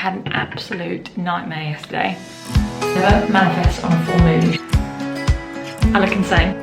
had an absolute nightmare yesterday. Never manifest on a full moon. I look insane.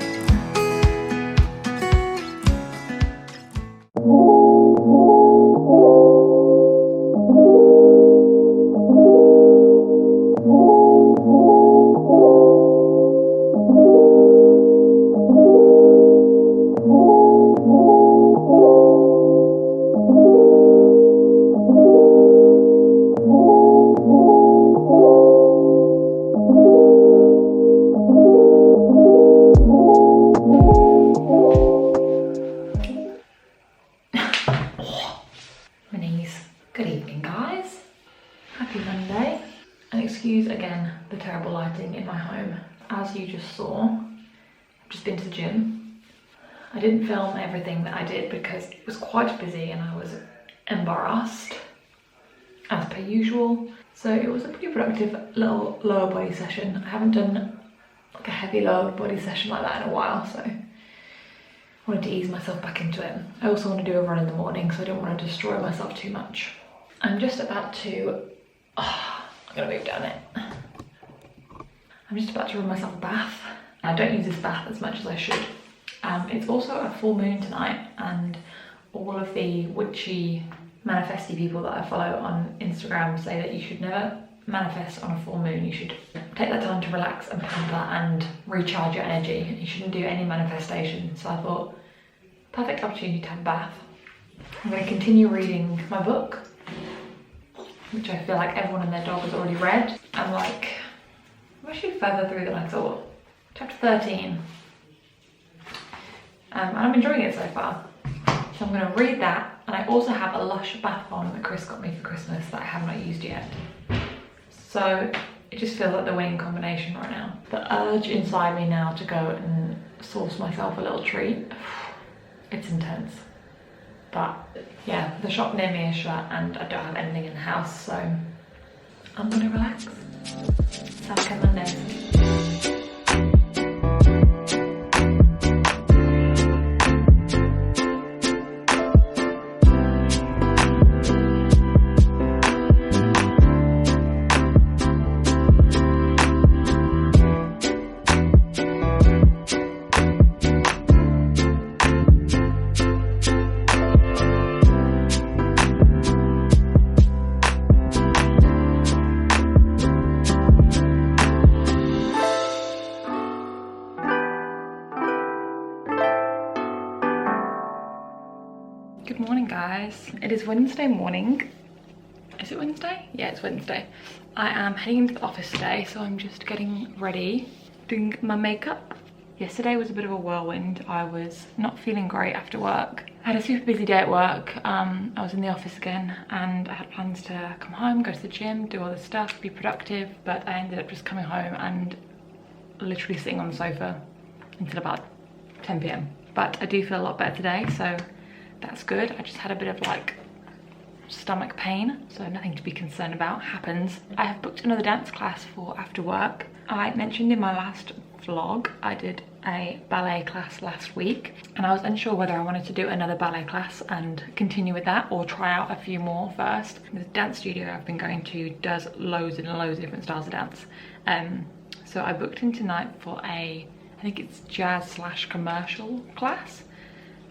Good evening, guys. Happy Monday. And excuse again the terrible lighting in my home. As you just saw, I've just been to the gym. I didn't film everything that I did because it was quite busy and I was embarrassed, as per usual. So it was a pretty productive little lower body session. I haven't done like a heavy lower body session like that in a while, so I wanted to ease myself back into it. I also want to do a run in the morning, so I don't want to destroy myself too much. I'm just about to, I'm gonna move down it. I'm just about to run myself a bath. I don't use this bath as much as I should. It's also a full moon tonight, and all of the witchy, manifesty people that I follow on Instagram say that you should never manifest on a full moon. You should take that time to relax and pamper and recharge your energy. You shouldn't do any manifestation. So I thought, perfect opportunity to have a bath. I'm going to continue reading my book, which I feel like everyone and their dog has already read. I'm like, I'm actually further through than I thought. Chapter 13. And I'm enjoying it so far. So I'm going to read that. And I also have a Lush bath bomb that Chris got me for Christmas that I have not used yet. So it just feels like the winning combination right now. The urge inside me now to go and source myself a little treat, it's intense. But yeah, the shop near me is shut and I don't have anything in the house, so I'm gonna relax. Have a Monday. Good morning, guys. It is Wednesday morning. Is it Wednesday? Yeah, it's Wednesday. I am heading into the office today, so I'm just getting ready, doing my makeup. Yesterday was a bit of a whirlwind. I was not feeling great after work. I had a super busy day at work. I was in the office again and I had plans to come home, go to the gym, do all this stuff, be productive, but I ended up just coming home and literally sitting on the sofa until about 10 p.m. But I do feel a lot better today, so that's good. I just had a bit of like stomach pain, so nothing to be concerned about, happens. I have booked another dance class for after work. I mentioned in my last vlog I did a ballet class last week and I was unsure whether I wanted to do another ballet class and continue with that or try out a few more first. The dance studio I've been going to does loads and loads of different styles of dance. So I booked in tonight for I think it's jazz/commercial class.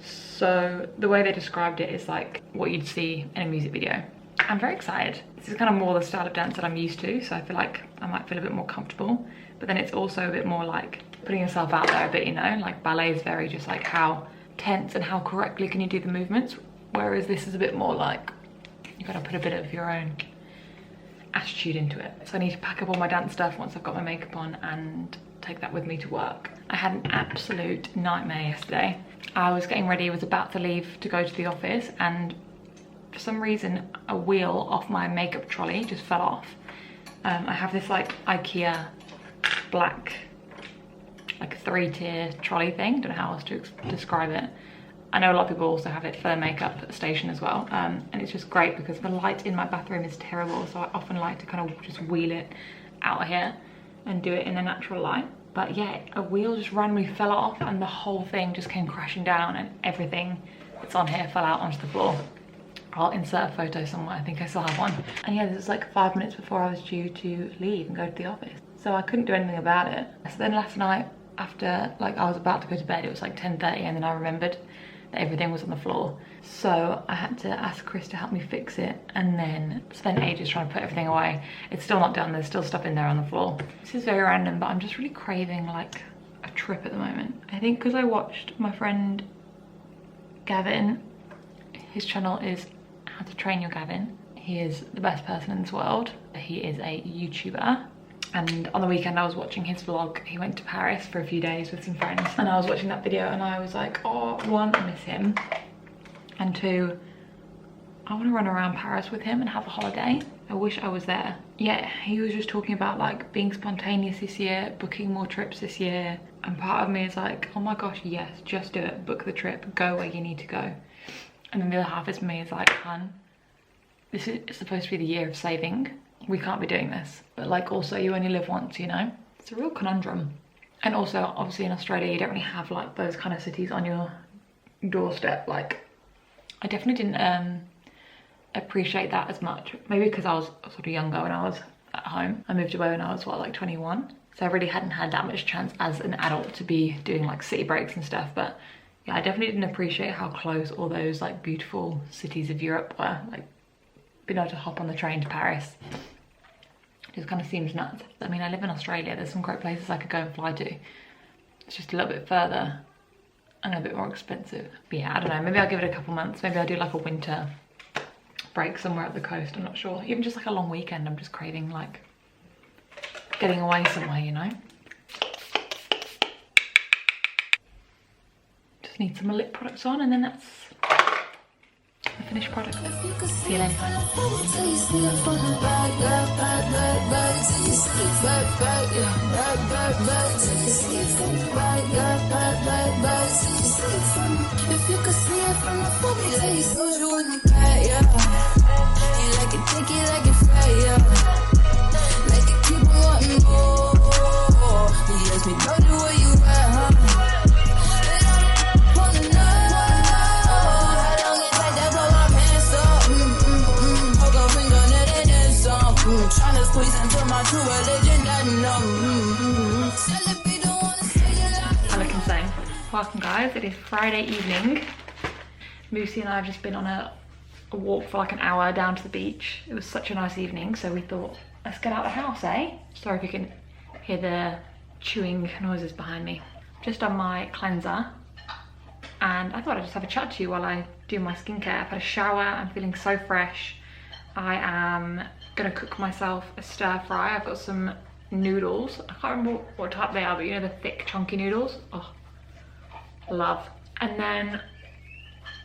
So the way they described it is like what you'd see in a music video. I'm very excited. This is kind of more the style of dance that I'm used to, so I feel like I might feel a bit more comfortable. But then it's also a bit more like putting yourself out there a bit, you know? Like ballet is very just like how tense and how correctly can you do the movements, whereas this is a bit more like you gotta put a bit of your own attitude into it. So I need to pack up all my dance stuff once I've got my makeup on and take that with me to work. I had an absolute nightmare yesterday. I was getting ready, was about to leave to go to the office, and for some reason a wheel off my makeup trolley just fell off. I have this like IKEA black like 3-tier trolley thing, don't know how else to describe it. I know a lot of people also have it for their makeup station as well, and it's just great because the light in my bathroom is terrible, so I often like to kind of just wheel it out here and do it in a natural light. But yeah, a wheel just randomly fell off and the whole thing just came crashing down and everything that's on here fell out onto the floor. I'll insert a photo somewhere. I think I still have one. And yeah, this was like 5 minutes before I was due to leave and go to the office. So I couldn't do anything about it. So then last night, after like I was about to go to bed, it was like 10:30, and then I remembered that everything was on the floor. So I had to ask Chris to help me fix it, and then spent ages trying to put everything away. It's still not done, there's still stuff in there on the floor. This is very random, but I'm just really craving like a trip at the moment. I think because I watched my friend Gavin, his channel is How to Train Your Gavin. He is the best person in this world. He is a YouTuber. And on the weekend I was watching his vlog. He went to Paris for a few days with some friends, and I was watching that video and I was like, oh, one, I miss him, and two, I want to run around Paris with him and have a holiday. I wish I was there. Yeah, he was just talking about like being spontaneous this year, booking more trips this year, and part of me is like, oh my gosh, yes, just do it, book the trip, go where you need to go. And then the other half of me is like, hun, this is supposed to be the year of saving. We can't be doing this. But like, also, you only live once, you know? It's a real conundrum. And also, obviously in Australia, you don't really have like those kind of cities on your doorstep. Like, I definitely didn't appreciate that as much. Maybe because I was sort of younger when I was at home. I moved away when I was, what, like 21? So I really hadn't had that much chance as an adult to be doing like city breaks and stuff. But yeah, I definitely didn't appreciate how close all those like beautiful cities of Europe were. Like, being able to hop on the train to Paris just kind of seems nuts. I mean, I live in Australia, there's some great places I could go and fly to. It's just a little bit further and a bit more expensive. But yeah, I don't know, maybe I'll give it a couple months. Maybe I'll do like a winter break somewhere at the coast, I'm not sure. Even just like a long weekend, I'm just craving like getting away somewhere, you know? Just need some lip products on, and then that's the finished product. See you later. If you could see it from the phone, tell you so you in the cat, yeah. You like it thick, you like it fat, yeah. Like it keep wanting more. You ask me, baby, where you at, huh? Trying to squeeze into my true religion, I look insane. Welcome guys, it is Friday evening. Moosey and I have just been on a walk for like an hour down to the beach. It was such a nice evening, so we thought, let's get out of the house, eh? Sorry if you can hear the chewing noises behind me. Just done my cleanser, and I thought I'd just have a chat to you while I do my skincare. I've had a shower, I'm feeling so fresh. I am gonna cook myself a stir fry. I've got some noodles. I can't remember what type they are, but you know the thick chunky noodles? Oh, love. And then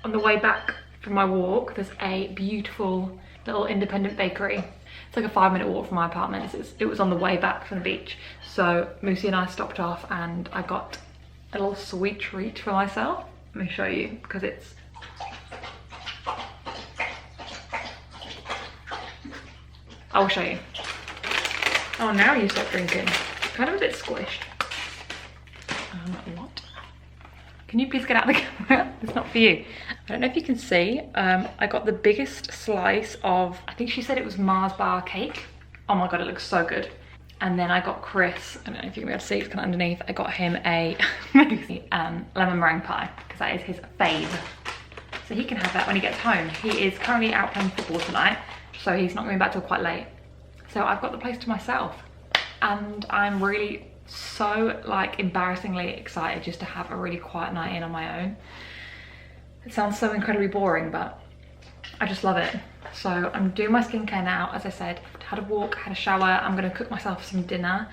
on the way back from my walk, there's a beautiful little independent bakery. It's like a 5-minute walk from my apartment. It was on the way back from the beach. So Moosey and I stopped off and I got a little sweet treat for myself. Let me show you, because it's I'll show you. Oh, now you stop drinking. Kind of a bit squished. What? Can you please get out of the camera? It's not for you. I don't know if you can see. I got the biggest slice of, I think she said it was Mars bar cake. Oh my God, it looks so good. And then I got Chris, I don't know if you're gonna be able to see, it's kind of underneath. I got him a lemon meringue pie, because that is his fave. So he can have that when he gets home. He is currently out playing football tonight, so he's not going back till quite late. So I've got the place to myself, and I'm really so like embarrassingly excited just to have a really quiet night in on my own. It sounds so incredibly boring, but I just love it. So I'm doing my skincare now. As I said, had a walk, had a shower. I'm gonna cook myself some dinner,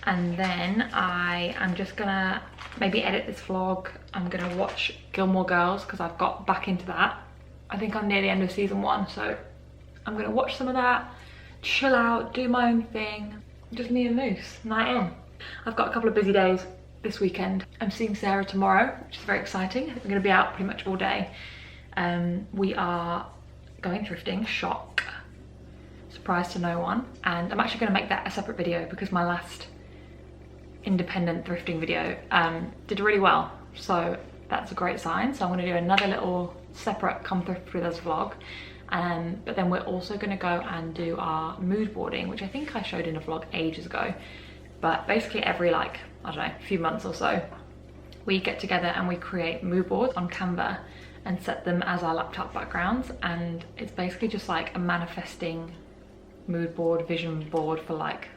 and then I am just gonna maybe edit this vlog. I'm gonna watch Gilmore Girls, because I've got back into that. I think I'm near the end of season 1, so I'm gonna watch some of that, chill out, do my own thing. Just me and Moose, night in. I've got a couple of busy days this weekend. I'm seeing Sarah tomorrow, which is very exciting. We're gonna be out pretty much all day. We are going thrifting, shock, surprise to no one. And I'm actually gonna make that a separate video, because my last independent thrifting video did really well. So that's a great sign. So I'm gonna do another little separate come thrift with us vlog. But then we're also going to go and do our mood boarding, which I think I showed in a vlog ages ago. But basically every like, I don't know, few months or so, we get together and we create mood boards on Canva and set them as our laptop backgrounds. And it's basically just like a manifesting mood board, vision board for like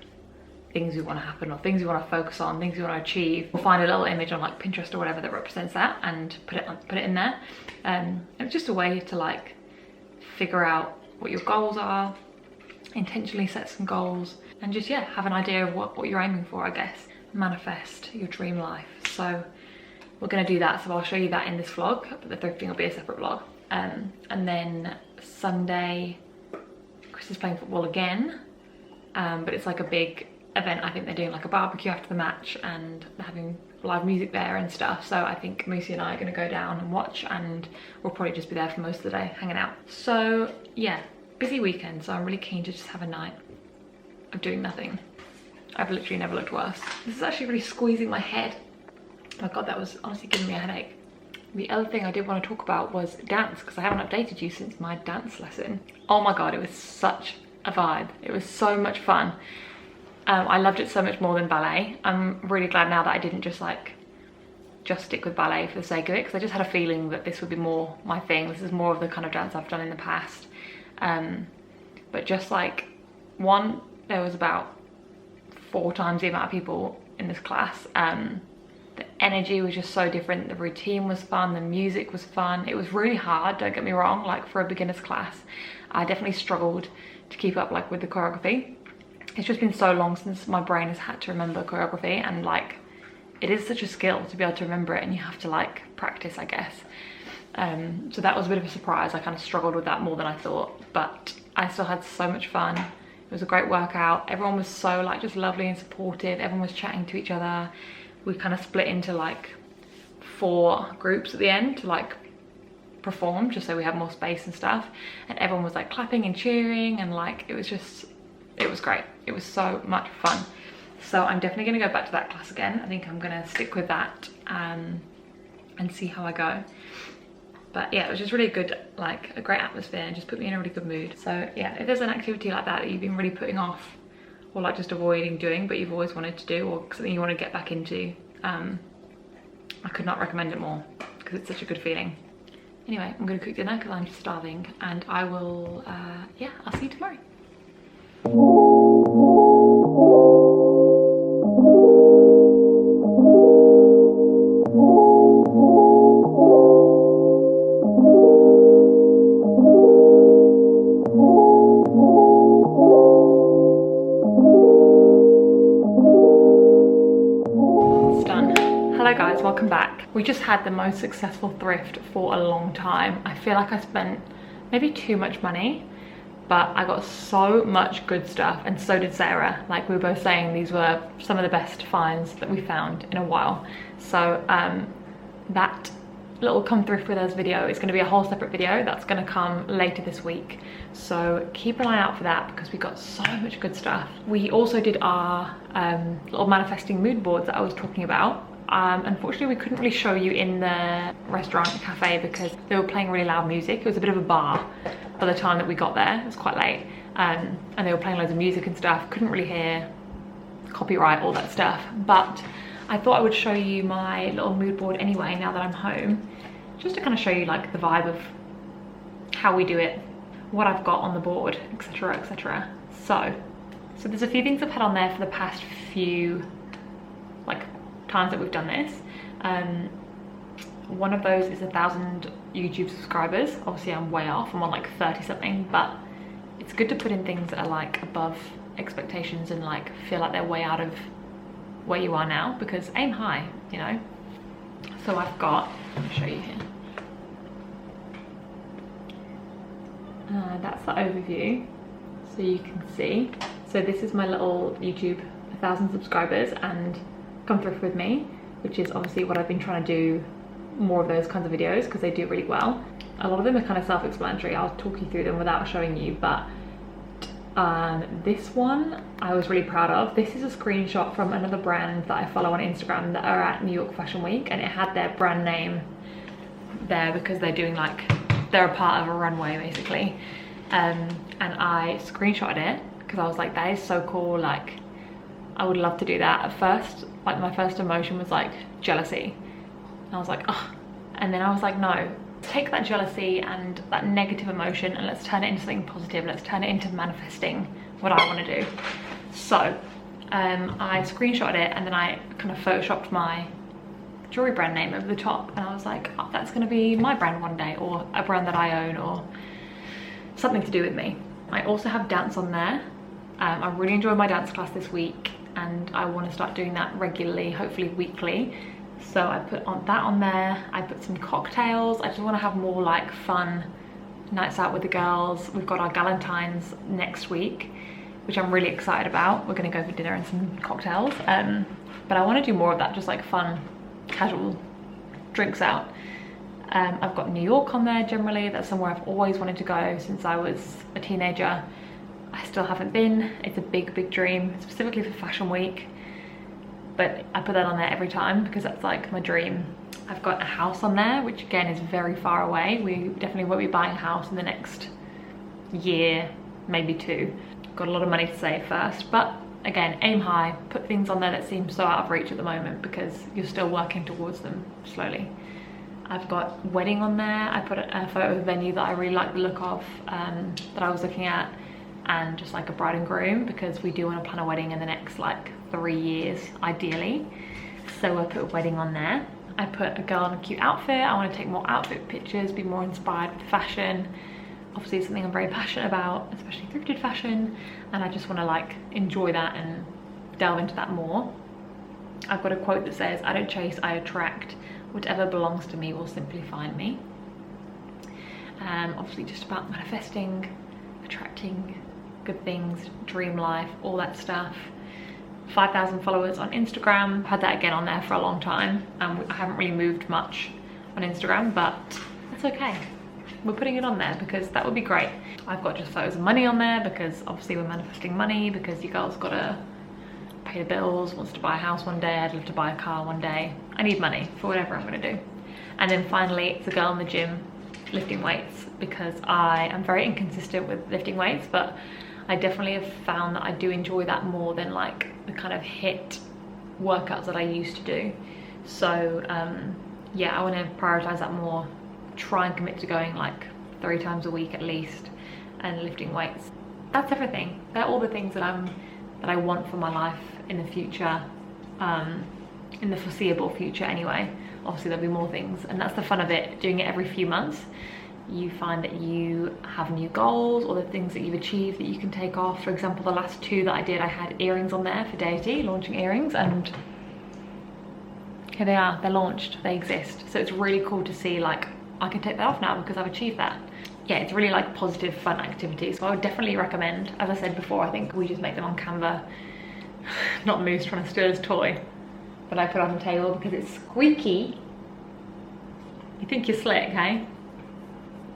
things we want to happen or things we want to focus on, things we want to achieve. We'll find a little image on like Pinterest or whatever that represents that and put it in there. It's just a way to like figure out what your goals are, intentionally set some goals, and just, yeah, have an idea of what you're aiming for, I guess. Manifest your dream life. So we're going to do that, so I'll show you that in this vlog, but the thrifting will be a separate vlog. And then Sunday, Chris is playing football again, but it's like a big event. I think they're doing like a barbecue after the match and having live music there and stuff, so I think Moosey and I are going to go down and watch, and we'll probably just be there for most of the day hanging out. So yeah, busy weekend, so I'm really keen to just have a night of doing nothing. I've literally never looked worse. This is actually really squeezing my head. Oh my god, that was honestly giving me a headache. The other thing I did want to talk about was dance, because I haven't updated you since my dance lesson. Oh my god, it was such a vibe. It was so much fun. I loved it so much more than ballet. I'm really glad now that I didn't just stick with ballet for the sake of it, because I just had a feeling that this would be more my thing. This is more of the kind of dance I've done in the past. But just like, one, there was about 4 times the amount of people in this class. The energy was just so different. The routine was fun, the music was fun. It was really hard, don't get me wrong, like for a beginner's class. I definitely struggled to keep up like with the choreography. It's just been so long since my brain has had to remember choreography, and like it is such a skill to be able to remember it, and you have to like practice, I guess. So that was a bit of a surprise. I kind of struggled with that more than I thought, but I still had so much fun. It was a great workout. Everyone was so like just lovely and supportive. Everyone was chatting to each other. We kind of split into like 4 groups at the end to like perform, just so we had more space and stuff, and everyone was like clapping and cheering, and like it was great. It was so much fun. So I'm definitely going to go back to that class again. I think I'm going to stick with that and see how I go. But yeah, it was just really good, like a great atmosphere, and just put me in a really good mood. So yeah, if there's an activity like that you've been really putting off, or like just avoiding doing, but you've always wanted to do, or something you want to get back into, I could not recommend it more, because it's such a good feeling. Anyway, I'm going to cook dinner because I'm starving, and I will, yeah, I'll see you tomorrow. Welcome back. We just had the most successful thrift for a long time. I feel like I spent maybe too much money, but I got so much good stuff, and so did Sarah. Like we were both saying, these were some of the best finds that we found in a while. So that little come thrift with us video is going to be a whole separate video that's going to come later this week, so keep an eye out for that, because we got so much good stuff. We also did our little manifesting mood boards that I was talking about. Unfortunately, we couldn't really show you in the restaurant cafe because they were playing really loud music. It was a bit of a bar by the time that we got there. It was quite late, and they were playing loads of music and stuff. Couldn't really hear, copyright, all that stuff. But I thought I would show you my little mood board anyway, now that I'm home, just to kind of show you like the vibe of how we do it, what I've got on the board, etc, etc. So there's a few things I've had on there for the past few like times that we've done this. One of those is 1,000 YouTube subscribers. Obviously I'm way off, I'm on like 30 something, but it's good to put in things that are like above expectations and like feel like they're way out of where you are now, because aim high, you know. So I've got, let me show you here, that's the overview, so you can see. So this is my little YouTube 1,000 subscribers and come thrift with me, which is obviously what I've been trying to do, more of those kinds of videos, because they do really well. A lot of them are kind of self-explanatory. I'll talk you through them without showing you, but this one I was really proud of. This is a screenshot from another brand that I follow on Instagram that are at New York Fashion Week, and it had their brand name there because they're doing like, they're a part of a runway basically. and I screenshotted it because I was like, that is so cool, like I would love to do that. At first, like my first emotion was like jealousy, and I was like, oh, and then I was like, no, take that jealousy and that negative emotion and let's turn it into something positive. Let's turn it into manifesting what I want to do. So I screenshotted it, and then I kind of photoshopped my jewelry brand name over the top, and I was like, oh, that's going to be my brand one day, or a brand that I own, or something to do with me. I also have dance on there. I really enjoyed my dance class this week, and I want to start doing that regularly, hopefully weekly. So I put that on there. I put some cocktails. I just want to have more like fun nights out with the girls. We've got our Galentine's next week, which I'm really excited about. We're going to go for dinner and some cocktails. But I want to do more of that, just like fun, casual drinks out. I've got New York on there generally. That's somewhere I've always wanted to go since I was a teenager. I still haven't been. It's a big dream, specifically for Fashion Week. But I put that on there every time because that's like my dream. I've got a house on there, which again is very far away. We definitely won't be buying a house in the next year, maybe 2. Got a lot of money to save first, but again, aim high, put things on there that seem so out of reach at the moment because you're still working towards them slowly. I've got wedding on there. I put a photo of a venue that I really like the look of, that I was looking at, and just like a bride and groom, because we do want to plan a wedding in the next like 3 years ideally. So I put wedding on there. I put a girl in a cute outfit. I want to take more outfit pictures, be more inspired with fashion. Obviously it's something I'm very passionate about, especially thrifted fashion, and I just want to like enjoy that and delve into that more. I've got a quote that says, I don't chase, I attract. Whatever belongs to me will simply find me. Obviously just about manifesting, attracting good things, dream life, all that stuff. 5,000 followers on Instagram. I've had that again on there for a long time. I haven't really moved much on Instagram, but that's okay. We're putting it on there because that would be great. I've got just photos of money on there because obviously we're manifesting money, because you girls gotta pay the bills, wants to buy a house one day, I'd love to buy a car one day. I need money for whatever I'm gonna do. And then finally, it's a girl in the gym lifting weights, because I am very inconsistent with lifting weights, but I definitely have found that I do enjoy that more than like the kind of HIIT workouts that I used to do. So yeah, I want to prioritize that more, try and commit to going like 3 times a week at least, and lifting weights. That's everything. They're all the things that I want for my life in the future, in the foreseeable future anyway. Obviously there'll be more things, and that's the fun of it, doing it every few months. You find that you have new goals, or the things that you've achieved that you can take off. For example, the last 2 that I did, I had earrings on there for Deity, launching earrings, and here they are, they're launched, they exist. So it's really cool to see like, I can take that off now because I've achieved that. Yeah, it's really like positive, fun activity. So I would definitely recommend, as I said before, I think we just make them on Canva. Not Moose trying to steal his toy, but I put it on the table because it's squeaky. You think you're slick, hey?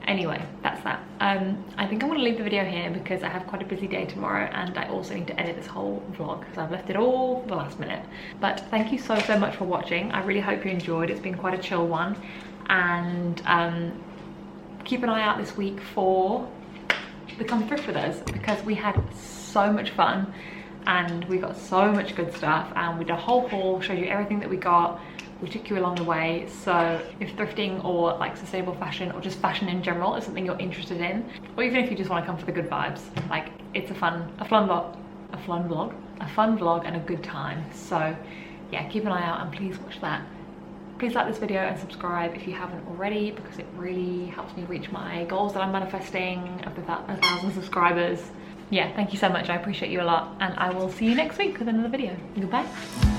Anyway, that's that. I think I'm gonna leave the video here because I have quite a busy day tomorrow, and I also need to edit this whole vlog because I've left it all the last minute. But thank you so much for watching. I really hope you enjoyed. It's been quite a chill one, and keep an eye out this week for the Come Thrift With Us, because we had so much fun and we got so much good stuff, and we did a whole haul, showed you everything that we got. We took you along the way. So if thrifting or like sustainable fashion or just fashion in general is something you're interested in, or even if you just want to come for the good vibes, like it's a fun vlog and a good time. So yeah, keep an eye out and please watch that. Please like this video and subscribe if you haven't already, because it really helps me reach my goals that I'm manifesting of 1,000 subscribers. Yeah, thank you so much. I appreciate you a lot, and I will see you next week with another video. Goodbye.